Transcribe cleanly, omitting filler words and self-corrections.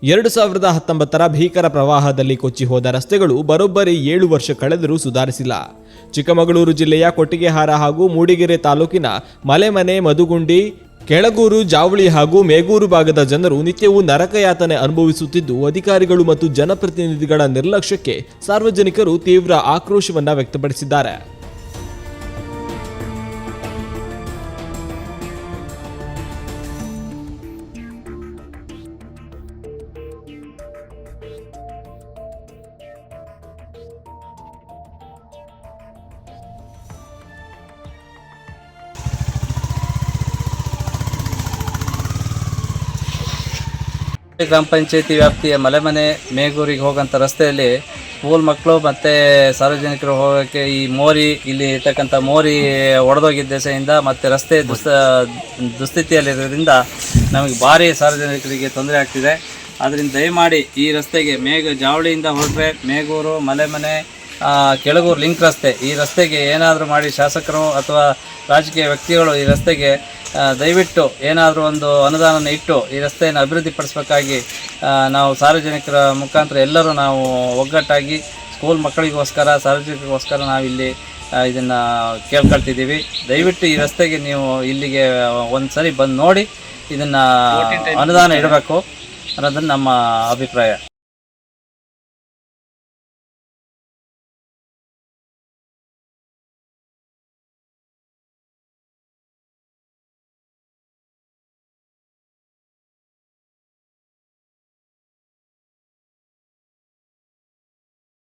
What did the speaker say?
2019ರ ಭೀಕರ ಪ್ರವಾಹದಲ್ಲಿ ಕೊಚ್ಚಿ ಹೋದ ರಸ್ತೆಗಳು ಬರೋಬ್ಬರಿ 7 ವರ್ಷ ಕಳೆದರೂ ಸುಧಾರಿಸಿಲ್ಲ. ಚಿಕ್ಕಮಗಳೂರು ಜಿಲ್ಲೆಯ ಕೊಟ್ಟಿಗೆಹಾರ ಹಾಗೂ ಮೂಡಿಗೆರೆ ತಾಲೂಕಿನ ಮಲೆಮನೆ, ಮದುಗುಂಡಿ, ಕೆಳಗೂರು, ಜಾವಳಿ ಹಾಗೂ ಮೇಗೂರು ಭಾಗದ ಜನರು ನಿತ್ಯವೂ ನರಕಯಾತನೆ ಅನುಭವಿಸುತ್ತಿದ್ದು, ಅಧಿಕಾರಿಗಳು ಮತ್ತು ಜನಪ್ರತಿನಿಧಿಗಳ ನಿರ್ಲಕ್ಷ್ಯಕ್ಕೆ ಸಾರ್ವಜನಿಕರು ತೀವ್ರ ಆಕ್ರೋಶವನ್ನ ವ್ಯಕ್ತಪಡಿಸಿದ್ದಾರೆ. ಗ್ರಾಮ ಪಂಚಾಯತಿ ವ್ಯಾಪ್ತಿಯ ಮಲೆಮನೆ, ಮೇಗೂರಿಗೆ ಹೋಗೋಂಥ ರಸ್ತೆಯಲ್ಲಿ ಸ್ಕೂಲ್ ಮಕ್ಕಳು ಮತ್ತು ಸಾರ್ವಜನಿಕರು ಹೋಗೋಕ್ಕೆ ಈ ಮೋರಿ, ಇಲ್ಲಿ ಇರ್ತಕ್ಕಂಥ ಮೋರಿ ಒಡೆದೋಗಿದ್ದ ದೆಸೆಯಿಂದ ಮತ್ತು ರಸ್ತೆ ದುಸ್ಥಿತಿಯಲ್ಲಿರೋದ್ರಿಂದ ನಮಗೆ ಭಾರಿ ಸಾರ್ವಜನಿಕರಿಗೆ ತೊಂದರೆ ಆಗ್ತಿದೆ. ಆದ್ದರಿಂದ ದಯಮಾಡಿ ಈ ರಸ್ತೆಗೆ ಜಾವಳಿಯಿಂದ ಹೊರಟ್ರೆ ಮೇಗೂರು, ಮಲೆಮನೆ, ಕೆಳಗೂರು ಲಿಂಕ್ ರಸ್ತೆ, ಈ ರಸ್ತೆಗೆ ಏನಾದರೂ ಮಾಡಿ ಶಾಸಕರು ಅಥವಾ ರಾಜಕೀಯ ವ್ಯಕ್ತಿಗಳು ಈ ರಸ್ತೆಗೆ ದಯವಿಟ್ಟು ಏನಾದರೂ ಒಂದು ಅನುದಾನ ಇಟ್ಟು ಈ ರಸ್ತೆಯನ್ನು ಅಭಿವೃದ್ಧಿಪಡಿಸಬೇಕಾಗಿ ನಾವು ಸಾರ್ವಜನಿಕರ ಮುಖಾಂತರ ಎಲ್ಲರೂ ನಾವು ಒಗ್ಗಟ್ಟಾಗಿ ಸ್ಕೂಲ್ ಮಕ್ಕಳಿಗೋಸ್ಕರ, ಸಾರ್ವಜನಿಕರಿಗೋಸ್ಕರ ನಾವಿಲ್ಲಿ ಇದನ್ನು ಕೇಳ್ಕೊಳ್ತಿದ್ದೀವಿ. ದಯವಿಟ್ಟು ಈ ರಸ್ತೆಗೆ ನೀವು ಇಲ್ಲಿಗೆ ಒಂದು ಸರಿ ಬಂದು ನೋಡಿ ಇದನ್ನು ಅನುದಾನ ಇಡಬೇಕು ಅನ್ನೋದನ್ನು ನಮ್ಮ ಅಭಿಪ್ರಾಯ.